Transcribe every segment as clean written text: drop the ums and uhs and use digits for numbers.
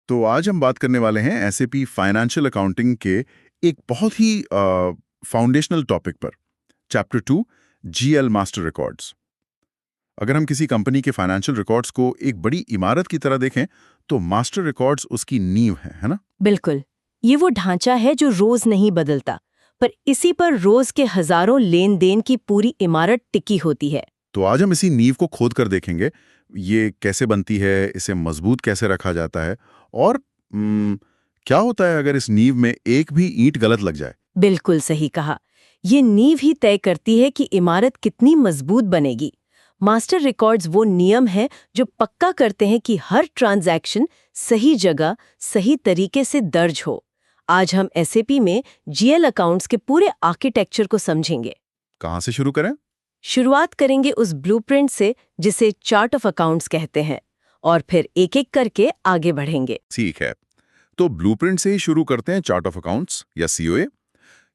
तो आज हम बात करने वाले हैं एसएपी फाइनेंशियल अकाउंटिंग के एक बहुत ही फाउंडेशनल टॉपिक पर। Chapter 2, GL master records. अगर हम किसी कंपनी के फाइनेंशियल रिकॉर्ड्स को एक बड़ी इमारत की तरह देखें तो मास्टर रिकॉर्ड्स उसकी नींव है ना? बिल्कुल। ये वो ढांचा है जो रोज नहीं बदलता, पर इसी पर रोज के हजारों लेन देन की पूरी इमारत टिकी होती है। तो आज हम इसी नींव को खोद कर देखेंगे, ये कैसे बनती है, इसे मजबूत कैसे रखा जाता है और क्या होता है अगर इस नींव में एक भी ईंट गलत लग जाए। बिल्कुल सही कहा। ये नींव ही तय करती है कि इमारत कितनी मजबूत बनेगी। मास्टर रिकॉर्ड्स वो नियम हैं जो पक्का करते हैं कि हर ट्रांजैक्शन सही जगह, सही तरीके से दर्ज हो। आज हम एसएपी में जीएल अकाउंट्स के पूरे आर्किटेक्चर को समझेंगे। कहाँ से शुरू करें? शुरुआत करेंगे उस ब्लूप्रिंट से जिसे चार्ट ऑफ अकाउंट्स कहते हैं, और फिर एक एक करके आगे बढ़ेंगे। ठीक है, तो ब्लूप्रिंट से ही शुरू करते हैं, चार्ट ऑफ अकाउंट्स या सीओए।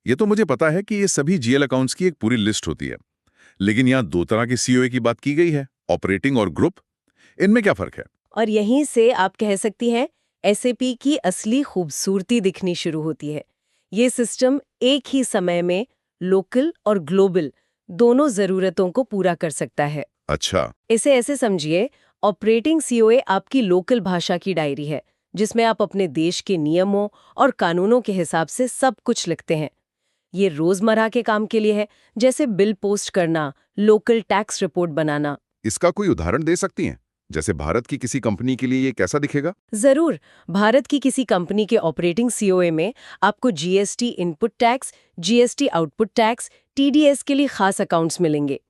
ये तो मुझे पता है कि ये सभी जीएल अकाउंट्स की एक पूरी लिस्ट होती है, लेकिन यहाँ दो तरह के सीओए की बात की गई है, ऑपरेटिंग और ग्रुप। इनमें क्या फर्क है? और यहीं से आप कह सकती हैं एसएपी की असली खूबसूरती दिखनी शुरू होती है। ये सिस्टम एक ही समय में लोकल और ग्लोबल दोनों जरूरतों को पूरा कर सकता है। अच्छा। इसे ऐसे समझिए, ऑपरेटिंग सीओए आपकी लोकल भाषा की डायरी है, जिसमें आप अपने देश के नियमों और कानूनों के हिसाब से सब कुछ लिखते हैं। ये रोजमर्रा के काम के लिए है, जैसे बिल पोस्ट करना, लोकल टैक्स रिपोर्ट बनाना। इसका कोई उदाहरण दे सकती हैं? जैसे भारत की किसी कंपनी के लिए ये कैसा दिखेगा? जरूर। भारत की किसी कंपनी के ऑपरेटिंग सीओए में आपको GST input tax, GST output tax, TDS के लिए खास अकाउंट्स मिलेंगे।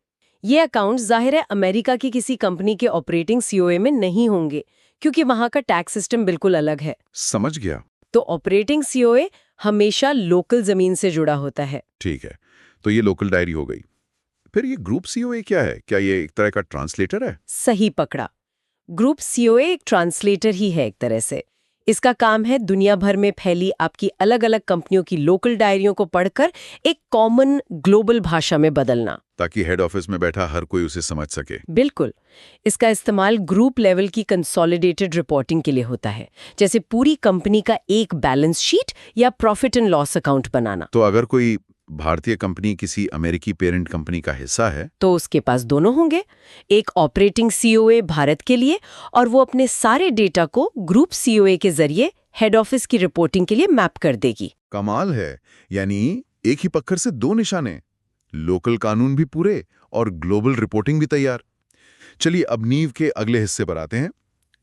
ये अकाउंट्स जाहिर है अमेरिका की किसी कंपनी के ऑपरेटिंग सीओए में नहीं होंगे, क्योंकि वहां का टैक्स सिस्टम बिल्कुल अलग है। समझ गया। तो ऑपरेटिंग सीओए हमेशा लोकल जमीन से जुड़ा होता है। ठीक है, तो ये लोकल डायरी हो गई। फिर ये ग्रुप सीओए क्या है? क्या ये एक तरह का ट्रांसलेटर है? सही पकड़ा। ग्रुप सीओए एक ट्रांसलेटर ही है एक तरह से। इसका काम है दुनिया भर में फैली आपकी अलग-अलग कंपनियों की लोकल डायरियों को पढ़कर एक कॉमन ग्लोबल भाषा में बदलना, ताकि हेड ऑफिस में बैठा हर कोई उसे समझ सके। बिल्कुल। इसका इस्तेमाल ग्रुप लेवल की कंसोलिडेटेड रिपोर्टिंग के लिए होता है, जैसे पूरी कंपनी का एक बैलेंस शीट या प्रॉफिट एंड लॉस अकाउंट बनाना। तो अगर कोई भारतीय कंपनी किसी अमेरिकी पेरेंट कंपनी का हिस्सा है, तो उसके पास दोनों होंगे, एक ऑपरेटिंग सीओए भारत के लिए, और वो अपने सारे डेटा को ग्रुप सीओए के जरिए हेड ऑफिस की रिपोर्टिंग के लिए मैप कर देगी। कमाल है। यानी एक ही पत्थर से दो निशाने, लोकल कानून भी पूरे और ग्लोबल रिपोर्टिंग भी तैयार। चलिए अब नींव के अगले हिस्से पर आते हैं,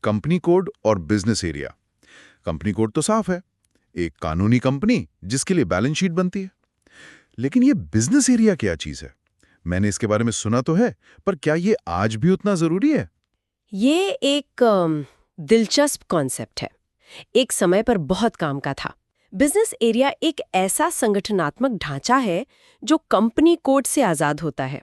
कंपनी कोड और बिजनेस एरिया। कंपनी कोड तो साफ है, एक कानूनी कंपनी जिसके लिए बैलेंस शीट बनती है। लेकिन ये बिजनेस एरिया क्या चीज है? मैंने इसके बारे में सुना तो है, पर क्या ये आज भी उतना जरूरी है? ये एक दिलचस्प कॉन्सेप्ट है। एक समय पर बहुत काम का था। बिजनेस एरिया एक ऐसा संगठनात्मक ढांचा है जो कंपनी कोड से आजाद होता है।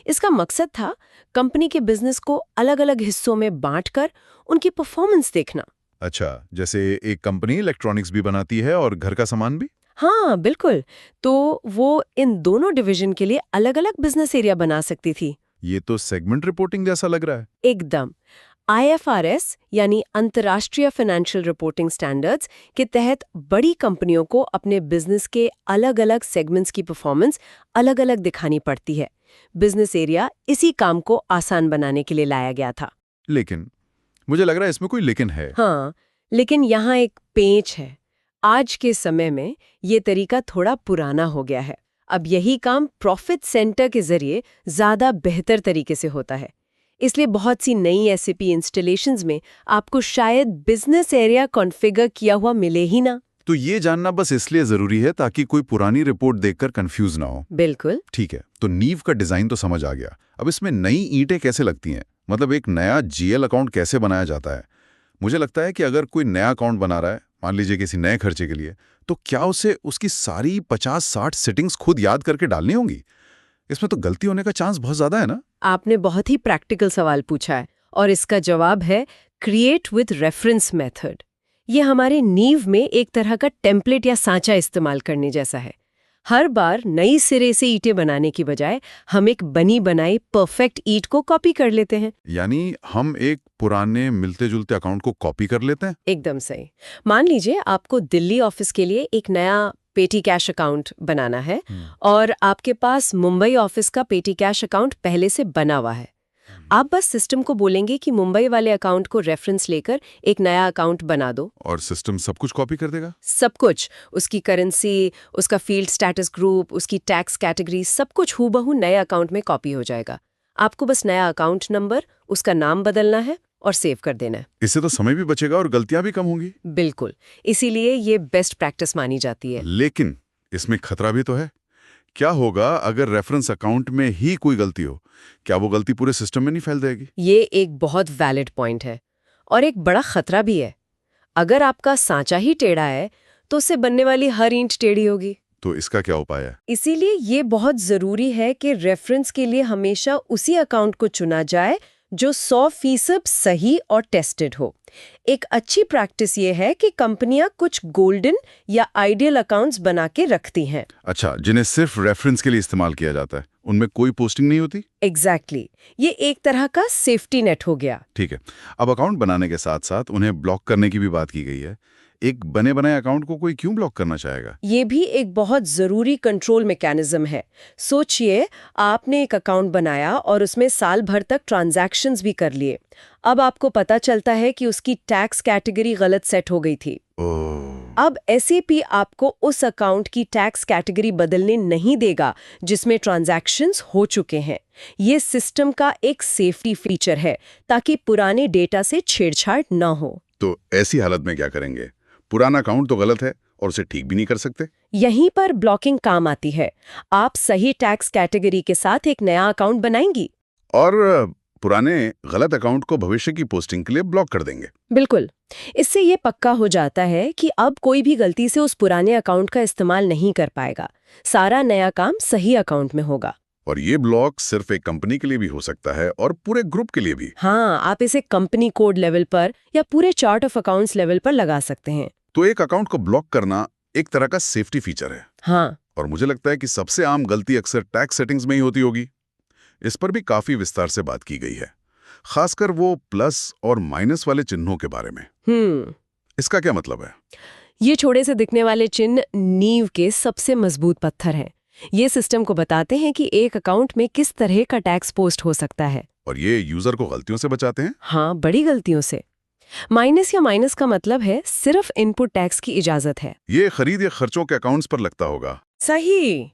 इसका मकसद था कंपनी के बिजनेस को अलग-अलग हिस्सों में बांटकर उनकी परफॉर्मेंस देखना। अच्छा, जैसे एक कंपनी इलेक्ट्रॉनिक्स भी बनाती है और घर का सामान भी? हाँ, बिल्कुल। तो वो इन दोनों डिवीजन के लिए अलग-अलग बिजनेस एरिया बना सकती थी। ये तो सेगमेंट रिपोर्टिंग जैसा लग रहा है। एकदम। आईएफआरएस यानी अंतर्राष्ट्रीय फाइनेंशियल रिपोर्टिंग स्टैंडर्ड्स के तहत बड़ी कंपनियों को अपने बिजनेस के अलग-अलग सेगमेंट्स की परफॉर्मेंस अलग-अलग दिखानी पड़ती है। बिजनेस एरिया इसी काम को आसान बनाने के लिए लाया गया था। लेकिन मुझे लग रहा है इसमें कोई लेकिन है। हाँ, लेकिन यहाँ एक पेंच है। आज के समय में ये तरीका थोड़ा पुराना हो गया है। अब यही काम प्रॉफिट सेंटर के जरिए ज्यादा बेहतर तरीके से होता है। इसलिए बहुत सी नई एसएपी इंस्टॉलेशंस में आपको शायद बिजनेस एरिया कॉन्फ़िगर किया हुआ मिले ही ना। तो ये जानना बस इसलिए जरूरी है ताकि कोई पुरानी रिपोर्ट देखकर कंफ्यूज ना हो। बिल्कुल। ठीक है, तो नींव का डिजाइन तो समझ आ गया। अब इसमें नई ईंटें कैसे लगती हैं? मतलब एक नया जीएल अकाउंट कैसे बनाया जाता है? मुझे लगता है कि अगर कोई नया अकाउंट बना रहा है, मान लीजिए किसी नए खर्चे के लिए, तो क्या उसे उसकी सारी 50-60 सेटिंग्स खुद याद करके डालनी होंगी? इसमें तो गलती होने का चांस बहुत ज्यादा है ना? आपने बहुत ही प्रैक्टिकल सवाल पूछा है, और इसका जवाब है क्रिएट विद रेफरेंस मेथड। ये हमारे नींव में एक तरह का टेम्पलेट या सांचा इस्तेमाल करने जैसा है। हर बार नई सिरे से ईंटें बनाने की बजाय हम एक बनी बनाई परफेक्ट ईंट को कॉपी कर लेते हैं। यानी हम एक पुराने मिलते जुलते अकाउंट को कॉपी कर लेते हैं। एकदम सही। मान लीजिए आपको दिल्ली ऑफिस के लिए एक नया पेटी कैश अकाउंट बनाना है और आपके पास मुंबई ऑफिस का पेटी कैश अकाउंट पहले से बना हुआ है। आप बस सिस्टम को बोलेंगे कि मुंबई वाले अकाउंट को रेफरेंस लेकर एक नया अकाउंट बना दो और सिस्टम सब कुछ कॉपी कर देगा। सब कुछ, उसकी करेंसी, उसका फील्ड स्टेटस ग्रुप, उसकी टैक्स कैटेगरी, सब कुछ हूबहू नए अकाउंट में कॉपी हो जाएगा। आपको बस नया अकाउंट नंबर, उसका नाम बदलना है और सेव कर देना है। इससे तो समय भी बचेगा और गलतियां भी कम होंगी। बिल्कुल, इसीलिए ये बेस्ट प्रैक्टिस मानी जाती है। लेकिन इसमें खतरा भी तो है। क्या होगा अगर रेफरेंस अकाउंट में ही कोई गलती हो? क्या वो गलती पूरे सिस्टम में नहीं फैल जाएगी? ये एक बहुत वैलिड पॉइंट है और एक बड़ा खतरा भी है। अगर आपका सांचा ही टेढ़ा है तो उससे बनने वाली हर ईंट टेढ़ी होगी। तो इसका क्या उपाय है? इसीलिए ये बहुत जरूरी है कि रेफरेंस के लिए हमेशा उसी अकाउंट को चुना जाए जो 100% सही और टेस्टेड हो। एक अच्छी प्रैक्टिस ये है कि कंपनियां कुछ गोल्डन या आइडियल अकाउंट्स बना के रखती हैं। अच्छा, जिन्हें सिर्फ रेफरेंस के लिए इस्तेमाल किया जाता है, उनमें कोई पोस्टिंग नहीं होती? एग्जैक्टली, ये एक तरह का सेफ्टी नेट हो गया। ठीक है। अब अकाउंट बनाने के साथ साथ उन्हें ब्लॉक करने की भी बात की गई है। एक बने बनाए अकाउंट को कोई क्यों ब्लॉक करना चाहेगा? ये भी एक बहुत जरूरी कंट्रोल मैकेनिज्म है। सोचिए, आपने एक अकाउंट बनाया और उसमें साल भर तक ट्रांजैक्शंस भी कर लिए। अब आपको पता चलता है कि उसकी टैक्स कैटेगरी गलत सेट हो गई थी। अब SAP आपको उस अकाउंट की टैक्स कैटेगरी बदलने नहीं देगा जिसमें ट्रांजैक्शंस हो चुके हैं। ये सिस्टम का एक सेफ्टी फीचर है ताकि पुराने डेटा से छेड़छाड़ न हो। तो ऐसी हालत में क्या करेंगे? पुराना अकाउंट तो गलत है और उसे ठीक भी नहीं कर सकते। यहीं पर ब्लॉकिंग काम आती है। आप सही टैक्स कैटेगरी के साथ एक नया अकाउंट बनाएंगी और पुराने गलत अकाउंट को भविष्य की पोस्टिंग के लिए ब्लॉक कर देंगे। बिल्कुल। इससे ये पक्का हो जाता है कि अब कोई भी गलती से उस पुराने अकाउंट का इस्तेमाल नहीं कर पाएगा। सारा नया काम सही अकाउंट में होगा। और ये ब्लॉक सिर्फ एक कंपनी के लिए भी हो सकता है और पूरे ग्रुप के लिए भी। हाँ, आप इसे कंपनी कोड लेवल पर या पूरे चार्ट ऑफ अकाउंट्स लेवल पर लगा सकते हैं। तो एक अकाउंट को ब्लॉक करना एक तरह का सेफ्टी फीचर है। हाँ, और मुझे लगता है कि सबसे आम गलती अक्सर टैक्स सेटिंग्स में ही होती होगी। इस पर भी काफी विस्तार से बात की गई है, खासकर वो प्लस और माइनस वाले चिन्हों के बारे में। इसका क्या मतलब है? ये छोटे से दिखने वाले चिन्ह नींव के सबसे मजबूत पत्थर हैं। ये सिस्टम को बताते हैं कि एक अकाउंट में किस तरह का टैक्स पोस्ट हो सकता है। और ये यूजर को गलतियों से बचाते हैं? हाँ, बड़ी गलतियों से। माइनस या माइनस का मतलब है सिर्फ इनपुट टैक्स की इजाजत है। ये खरीद या खर्चों के अकाउंट्स पर लगता होगा। सही।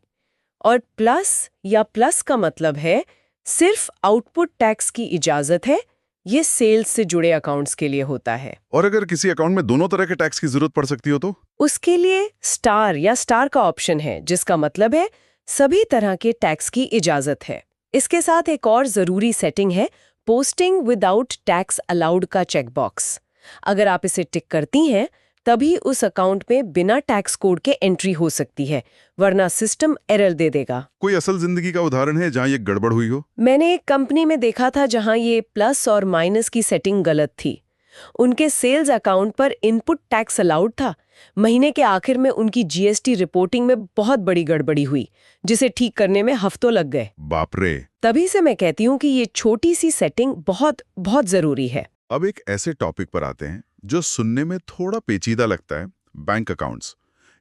और प्लस या प्लस का मतलब है सिर्फ आउटपुट टैक्स की इजाजत है। ये सेल्स से जुड़े अकाउंट्स के लिए होता है। और अगर किसी अकाउंट में दोनों तरह के टैक्स की जरूरत पड़ सकती हो तो? उसके लिए स्टार या स्टार का ऑप्शन है, जिसका मतलब है सभी तरह के टैक्स की इजाजत है। इसके साथ एक और जरूरी सेटिंग है पोस्टिंग विदाउट टैक्स अलाउड का चेकबॉक्स। अगर आप इसे टिक करती हैं तभी उस अकाउंट में बिना टैक्स कोड के एंट्री हो सकती है, वरना सिस्टम एरर दे देगा। कोई असल जिंदगी का उदाहरण है जहां ये गड़बड़ हुई हो? मैंने एक कंपनी में देखा था जहां ये प्लस और माइनस की सेटिंग गलत थी। उनके सेल्स अकाउंट पर इनपुट टैक्स अलाउड था। महीने के आखिर में उनकी GST रिपोर्टिंग में बहुत बड़ी गड़बड़ी हुई, जिसे ठीक करने में हफ्तों लग गए। बाप रे। तभी से मैं कहती हूँ कि ये छोटी सी सेटिंग बहुत बहुत जरूरी है। अब एक ऐसे टॉपिक पर आते हैं जो सुनने में थोड़ा पेचीदा लगता है, बैंक अकाउंट्स।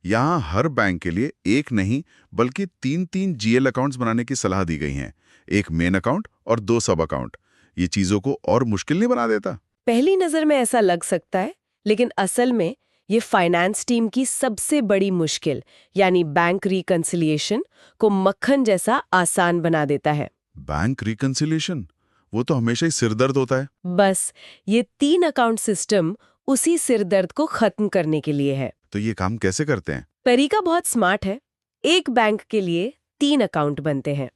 यहाँ हर बैंक के लिए एक नहीं बल्कि 3-3 GL अकाउंट्स बनाने की सलाह दी गई है। एक मेन अकाउंट और 2 सब अकाउंट। ये चीजों को और मुश्किल नहीं बना देता? पहली नजर में ऐसा लग सकता है, लेकिन असल में ये फाइनेंस टीम की सबसे बड़ी मुश्किल यानी बैंक रिकंसिलिएशन को मक्खन जैसा आसान बना देता है। बैंक रिकंसिलिएशन, वो तो हमेशा ही सिरदर्द होता है। बस ये 3 अकाउंट सिस्टम उसी सिरदर्द को खत्म करने के लिए है। तो ये काम कैसे करते हैं? तरीका बहुत स्मार्ट है। एक बैंक के लिए 3 अकाउंट बनते हैं।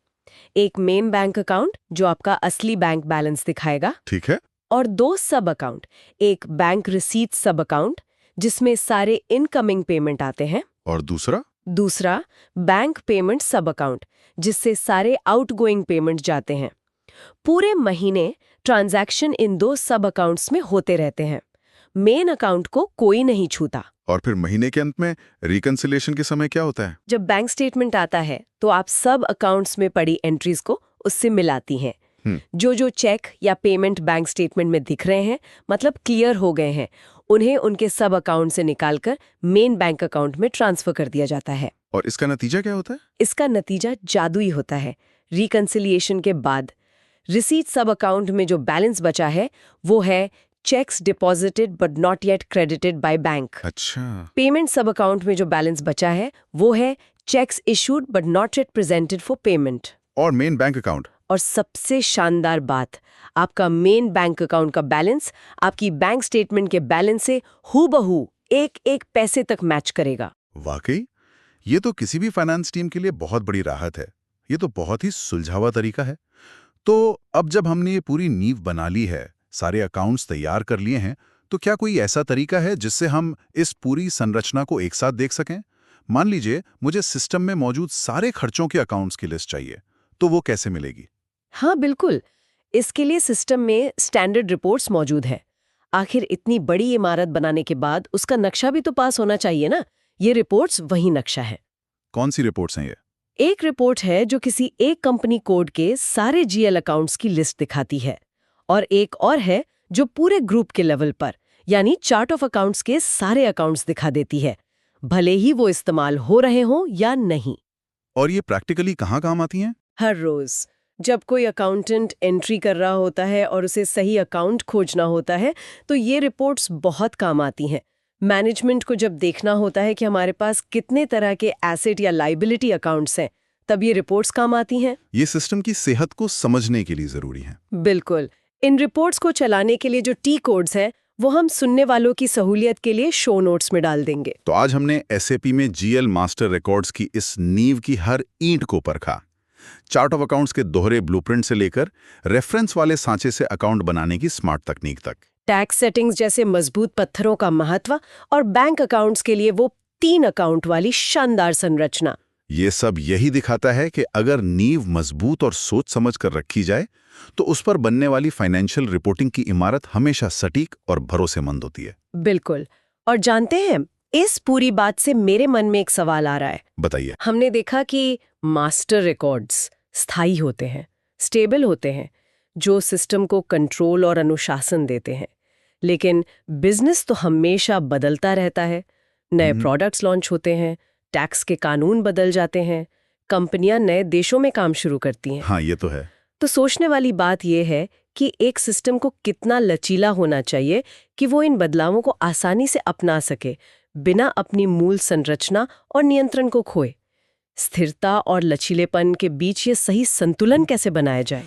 एक मेन बैंक अकाउंट जो आपका असली बैंक बैलेंस दिखाएगा, ठीक है। और 2 सब अकाउंट, एक बैंक रिसीट सब अकाउंट जिसमें सारे इनकमिंग पेमेंट आते हैं, और दूसरा बैंक पेमेंट सब अकाउंट जिससे सारे आउटगोइंग पेमेंट जाते हैं। पूरे महीने ट्रांजैक्शन इन 2 सब अकाउंट्स में होते रहते हैं। मेन अकाउंट को कोई नहीं छूता। और फिर महीने के अंत में रिकंसिलिएशन के समय क्या होता है? जब बैंक स्टेटमेंट आता है तो आप सब अकाउंट्स में पड़ी एंट्रीज को उससे मिलाती हैं। जो चेक या पेमेंट बैंक स्टेटमेंट में दिख रहे हैं, मतलब क्लियर हो गए हैं, उन्हें उनके सब अकाउंट से निकालकर मेन बैंक अकाउंट में ट्रांसफर कर दिया जाता है। और इसका नतीजा क्या होता है? इसका नतीजा जादुई होता है। रिकंसिलिएशन के बाद रिसीट सब अकाउंट में जो बैलेंस बचा है वो है cheques deposited but not yet credited by bank. अच्छा। पेमेंट सब अकाउंट में जो बैलेंस बचा है वो है cheques issued but not yet presented for payment. और मेन बैंक अकाउंट? और सबसे शानदार बात, आपका मेन बैंक अकाउंट का बैलेंस आपकी बैंक स्टेटमेंट के बैलेंस से हूबहू एक एक पैसे तक मैच करेगा। वाकई ये तो किसी भी फाइनेंस टीम के लिए बहुत बड़ी राहत है। ये तो बहुत ही सुलझावा तरीका है। तो अब जब हमने ये पूरी नींव बना ली है, सारे अकाउंट्स तैयार कर लिए हैं, तो क्या कोई ऐसा तरीका है जिससे हम इस पूरी संरचना को एक साथ देख सकें? मान लीजिए मुझे सिस्टम में मौजूद सारे खर्चों के अकाउंट्स की लिस्ट चाहिए, तो वो कैसे मिलेगी? हाँ बिल्कुल, इसके लिए सिस्टम में स्टैंडर्ड रिपोर्ट्स मौजूद है। आखिर इतनी बड़ी इमारत बनाने के बाद उसका नक्शा भी तो पास होना चाहिए ना। ये रिपोर्ट्स वही नक्शा है। कौन सी रिपोर्ट्स हैं ये? एक रिपोर्ट है जो किसी एक कंपनी कोड के सारे जीएल अकाउंट्स की लिस्ट दिखाती है, और एक और है जो पूरे ग्रुप के लेवल पर, यानी चार्ट ऑफ अकाउंट्स के सारे अकाउंट्स दिखा देती है, भले ही वो इस्तेमाल हो रहे हों या नहीं। और ये प्रैक्टिकली कहाँ काम आती हैं? हर रोज जब कोई अकाउंटेंट एंट्री कर रहा होता है और उसे सही अकाउंट खोजना होता है, तो ये रिपोर्ट्स बहुत काम आती हैं। मैनेजमेंट को जब देखना होता है कि हमारे पास कितने तरह के एसेट या लाइबिलिटी अकाउंट्स हैं, तब ये रिपोर्ट्स काम आती हैं। ये सिस्टम की सेहत को समझने के लिए जरूरी है। बिल्कुल। इन रिपोर्ट्स को चलाने के लिए जो टी कोड्स हैं, वो हम सुनने वालों की सहूलियत के लिए शो नोट्स में डाल देंगे। तो आज हमने एसएपी में जीएल मास्टर रिकॉर्ड्स की इस नींव की हर ईंट को परखा। चार्ट ऑफ अकाउंट्स के दोहरे ब्लूप्रिंट से लेकर रेफरेंस वाले सांचे से अकाउंट बनाने की स्मार्ट तकनीक तक, टैक्स सेटिंग्स जैसे मजबूत पत्थरों का महत्व, और बैंक अकाउंट्स के लिए वो 3 अकाउंट वाली शानदार संरचना। ये सब यही दिखाता है कि अगर नींव मजबूत और सोच समझ कर रखी जाए, तो उस पर बनने वाली फाइनेंशियल रिपोर्टिंग की इमारत हमेशा सटीक और भरोसेमंद होती है। बिल्कुल। और जानते हैं, इस पूरी बात से मेरे मन में एक सवाल आ रहा है। बताइए। हमने देखा कि मास्टर रिकॉर्ड्स स्थायी होते हैं, स्टेबल होते हैं, जो सिस्टम को कंट्रोल और अनुशासन देते हैं। लेकिन बिजनेस तो हमेशा बदलता रहता है। नए प्रोडक्ट्स लॉन्च होते हैं, टैक्स के कानून बदल जाते हैं, कंपनियां नए देशों में काम शुरू करती हैं। हाँ, ये तो है। तो सोचने वाली बात यह है कि एक सिस्टम को कितना लचीला होना चाहिए कि वो इन बदलावों को आसानी से अपना सके, बिना अपनी मूल संरचना और नियंत्रण को खोए। स्थिरता और लचीलेपन के बीच ये सही संतुलन कैसे बनाया जाए?